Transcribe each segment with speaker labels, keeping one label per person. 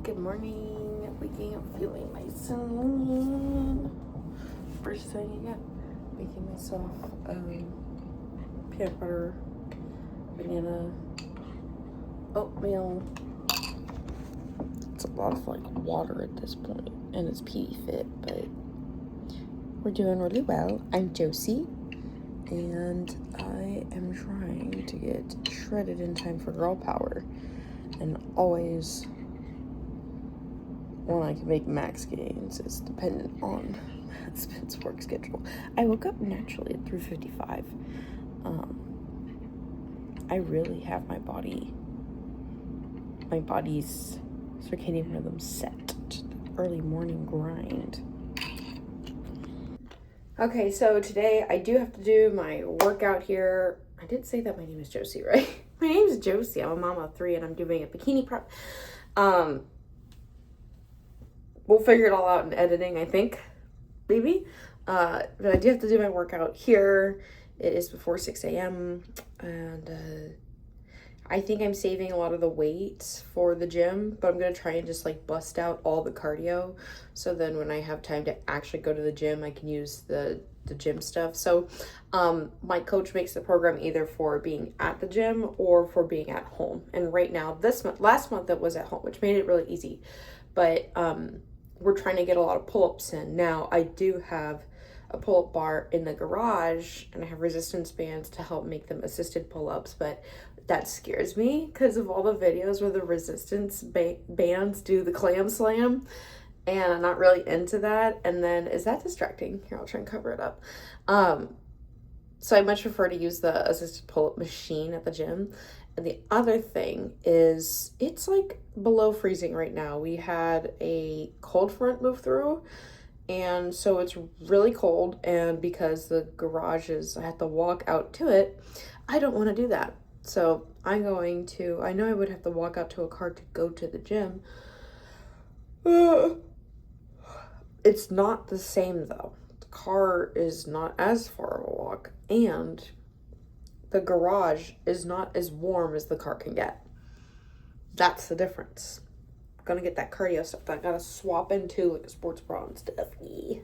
Speaker 1: Good morning. Waking up feeling nice and lean. First thing again, making myself peanut butter, banana, oatmeal. It's a lot of like water at this point, and it's PE fit, but we're doing really well. I'm Josie, and I am trying to get shredded in time for girl power, and always when I can make max gains is dependent on my husband's work schedule. I woke up naturally at 3:55. I really have my body's circadian rhythm set to the early morning grind. Okay, so today I do have to do my workout here. I did say that my name is Josie, right? My name is Josie. I'm a mama of 3 and I'm doing a bikini prep. We'll figure it all out in editing, I think, maybe. But I do have to do my workout here. It is before 6 a.m. and I think I'm saving a lot of the weight for the gym, but I'm going to try and just like bust out all the cardio. So then when I have time to actually go to the gym, I can use the gym stuff. So my coach makes the program either for being at the gym or for being at home. And right now, last month it was at home, which made it really easy. But we're trying to get a lot of pull-ups in. Now I do have a pull-up bar in the garage and I have resistance bands to help make them assisted pull-ups, but that scares me because of all the videos where the resistance bands do the clam slam, and I'm not really into that. And then, is that distracting? Here, I'll try and cover it up. So I much prefer to use the assisted pull-up machine at the gym. And the other thing is, it's like below freezing right now. We had a cold front move through, and so it's really cold. And because the garage I have to walk out to it, I don't want to do that. So I know I would have to walk out to a car to go to the gym. It's not the same though. The car is not as far of a walk, and the garage is not as warm as the car can get. That's the difference. I'm gonna get that cardio stuff that I gotta swap into like a sports bra and stuff. Yeah.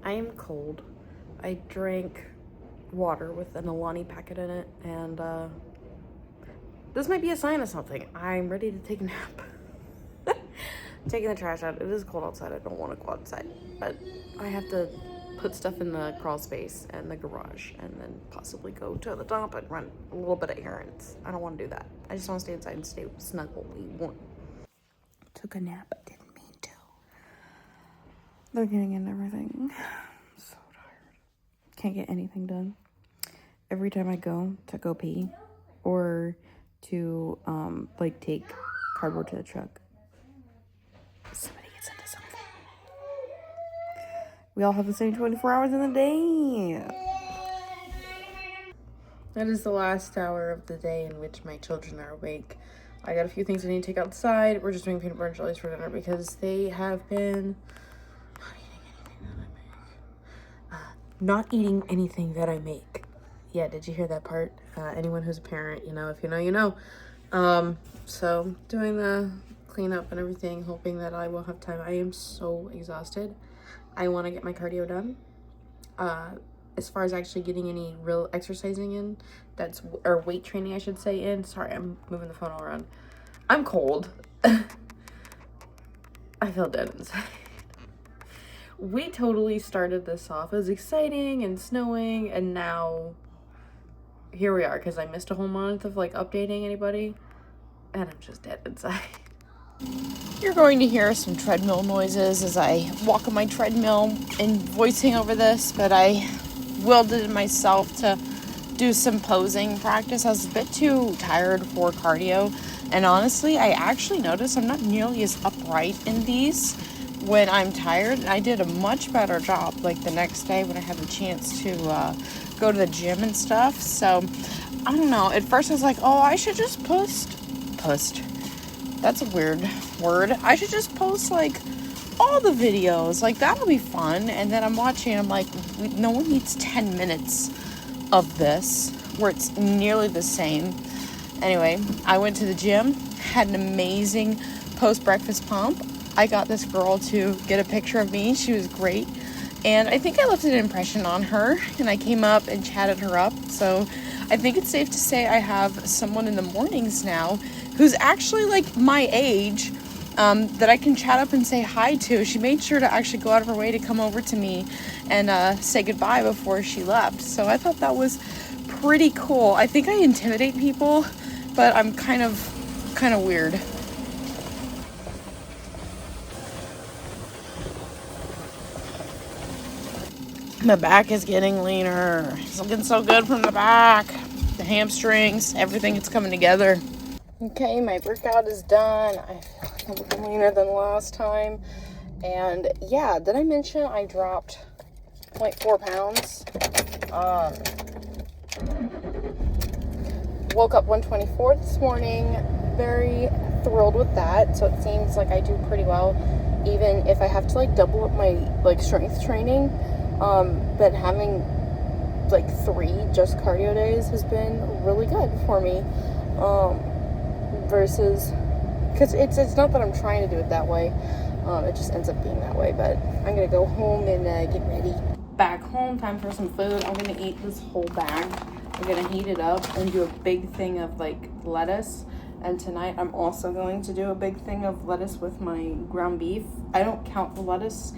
Speaker 1: I am cold. I drank water with an Alani packet in it, and this might be a sign of something. I'm ready to take a nap. Taking the trash out. It is cold outside. I don't want to go outside, but I have to put stuff in the crawl space and the garage, and then possibly go to the dump and run a little bit of errands. I don't want to do that. I just want to stay inside and stay snugly warm. Took a nap. Didn't mean to. They're getting into everything. I'm so tired. Can't get anything done. Every time I go pee or to like take cardboard to the truck, somebody gets into something. We all have the same 24 hours in the day. That is the last hour of the day in which my children are awake. I got a few things I need to take outside. We're just doing peanut butter and jellies for dinner because they have been not eating anything that I make. Yeah, did you hear that part? Anyone who's a parent, you know, if you know, you know. So doing the cleanup and everything, hoping that I will have time. I am so exhausted. I want to get my cardio done. As far as actually getting any real exercising in, or weight training, I should say, in. Sorry, I'm moving the phone all around. I'm cold. I feel dead inside. We totally started this off as exciting and snowing, and now here we are because I missed a whole month of like updating anybody, and I'm just dead inside. You're going to hear some treadmill noises as I walk on my treadmill and voicing over this, but I willed it myself to do some posing practice. I was a bit too tired for cardio, and honestly, I actually noticed I'm not nearly as upright in these when I'm tired. I did a much better job like the next day when I had the chance to go to the gym and stuff. So I don't know, at first I was like, oh, I should just post, that's a weird word, I should just post like all the videos. Like, that'll be fun. And then I'm watching, I'm like, no one needs 10 minutes of this where it's nearly the same. Anyway, I went to the gym, had an amazing post-breakfast pump. I got this girl to get a picture of me. She was great. And I think I left an impression on her, and I came up and chatted her up. So I think it's safe to say I have someone in the mornings now who's actually like my age, that I can chat up and say hi to. She made sure to actually go out of her way to come over to me and say goodbye before she left. So I thought that was pretty cool. I think I intimidate people, but I'm kind of weird. My back is getting leaner. It's looking so good from the back. The hamstrings, everything is coming together. Okay, my workout is done. I feel like I'm looking leaner than last time. And yeah, did I mention I dropped 0.4 pounds? Woke up 124 this morning. Very thrilled with that. So it seems like I do pretty well, even if I have to like double up my like strength training. But having like 3 just cardio days has been really good for me. Versus, because it's not that I'm trying to do it that way, it just ends up being that way. But I'm gonna go home and get ready. Back home, time for some food. I'm gonna eat this whole bag. I'm gonna heat it up and do a big thing of like lettuce. And tonight I'm also going to do a big thing of lettuce with my ground beef. I don't count the lettuce.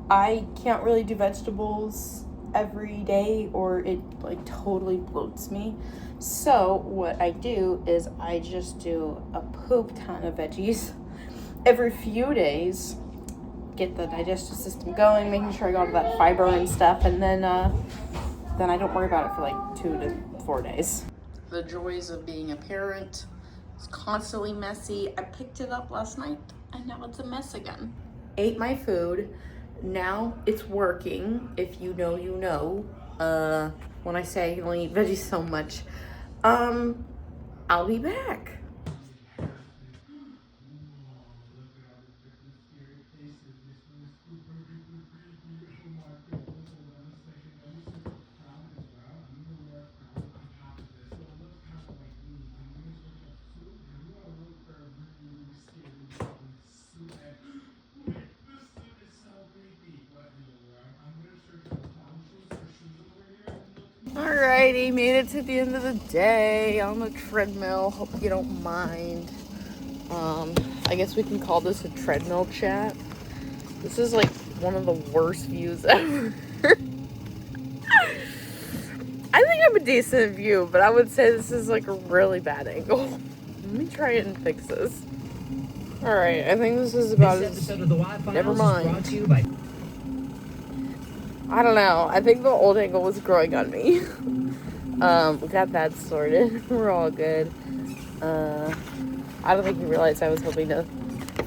Speaker 1: I can't really do vegetables every day or it like totally bloats me. So what I do is I just do a poop ton of veggies every few days, get the digestive system going, making sure I got all that fiber and stuff, and then I don't worry about it for like 2 to 4 days. The joys of being a parent. It's constantly messy. I picked it up last night and now it's a mess again. Ate my food. Now it's working. If you know, you know. When I say I can only eat veggies so much, I'll be back. Alrighty, made it to the end of the day on the treadmill. Hope you don't mind. I guess we can call this a treadmill chat. This is like one of the worst views ever. I think I'm a decent view, but I would say this is like a really bad angle. Let me try it and fix this. Alright, I think this is about as... Never mind. I don't know. I think the old angle was growing on me. We got that sorted. We're all good. I don't think he realized I was hoping to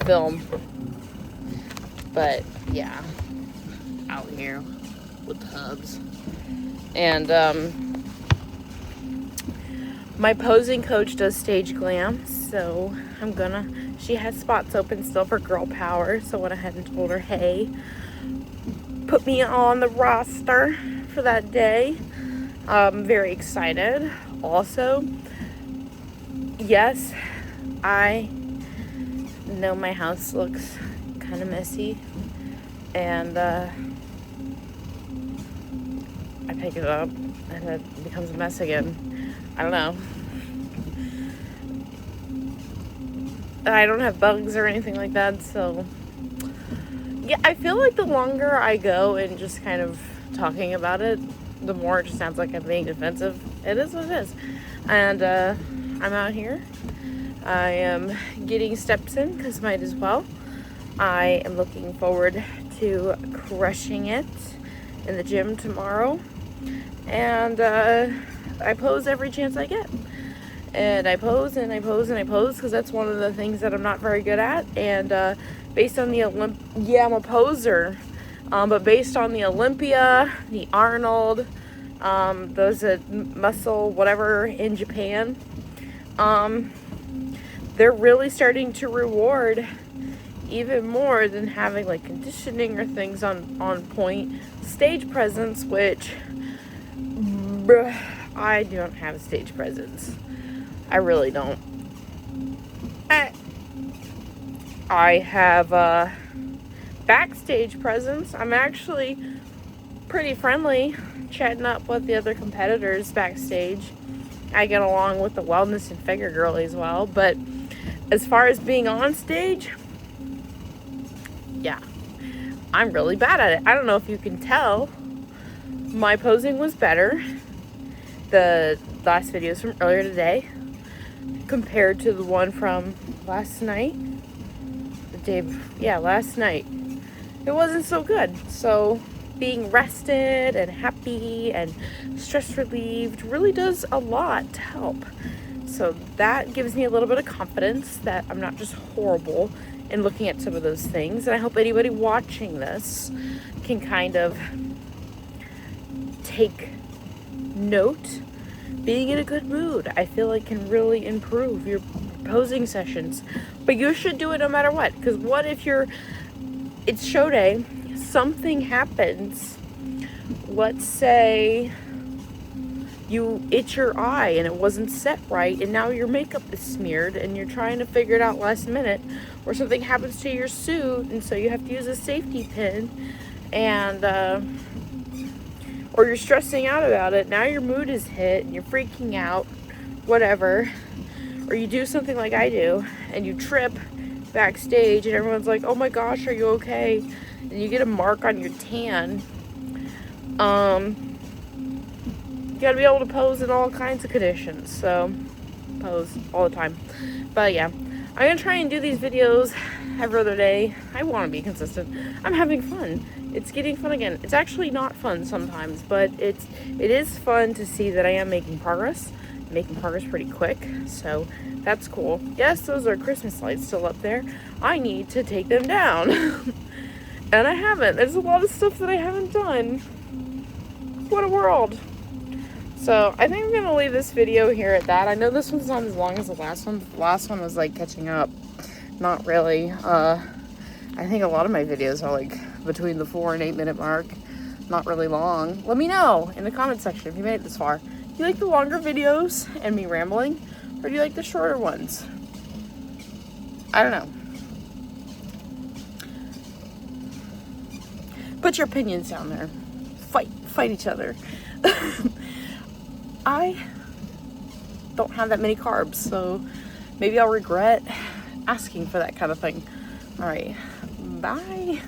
Speaker 1: film. But, yeah. Out here with the hubs. And, my posing coach does stage glam, so she has spots open still for girl power, so I went ahead and told her, hey, put me on the roster for that day. I'm very excited. Also, yes, I know my house looks kind of messy, and I pick it up and it becomes a mess again. I don't know. I don't have bugs or anything like that, so yeah, I feel like the longer I go and just kind of talking about it, the more it just sounds like I'm being defensive. It is what it is. And I'm out here. I am getting steps in because might as well. I am looking forward to crushing it in the gym tomorrow. And I pose every chance I get. And I pose and I pose and I pose because that's one of the things that I'm not very good at. And based on the I'm a poser. But based on the Olympia, the Arnold, those muscle whatever in Japan, they're really starting to reward even more than having like conditioning or things on point, stage presence, which I don't have stage presence. I really don't. I have backstage presence. I'm actually pretty friendly, chatting up with the other competitors backstage. I get along with the wellness and figure girlies well, but as far as being on stage, yeah, I'm really bad at it. I don't know if you can tell, my posing was better, the last videos from earlier today, compared to the one from last night. Last night. It wasn't so good. So being rested and happy and stress relieved really does a lot to help. So that gives me a little bit of confidence that I'm not just horrible in looking at some of those things. And I hope anybody watching this can kind of take note. Being in a good mood, I feel like, can really improve your posing sessions. But you should do it no matter what, because what if it's show day, something happens, let's say you itch your eye and it wasn't set right, and now your makeup is smeared and you're trying to figure it out last minute, or something happens to your suit and so you have to use a safety pin, and or you're stressing out about it, now your mood is hit and you're freaking out, whatever, or you do something like I do and you trip backstage and everyone's like, oh my gosh, are you okay? And you get a mark on your tan. You gotta be able to pose in all kinds of conditions, so pose all the time. But yeah, I'm gonna try and do these videos every other day. I want to be consistent. I'm having fun. It's getting fun again. It's actually not fun sometimes, but it is fun to see that I am making progress. I'm making progress pretty quick, so that's cool. Yes, those are Christmas lights still up there. I need to take them down. And I haven't. There's a lot of stuff that I haven't done. What a world. So I think I'm going to leave this video here at that. I know this one's not as long as the last one. The last one was like catching up. Not really. I think a lot of my videos are like between the 4 and 8 minute mark. Not really long. Let me know in the comment section if you made it this far. Do you like the longer videos and me rambling? Or do you like the shorter ones? I don't know. Put your opinions down there. Fight each other. I don't have that many carbs, so maybe I'll regret asking for that kind of thing. All right, bye.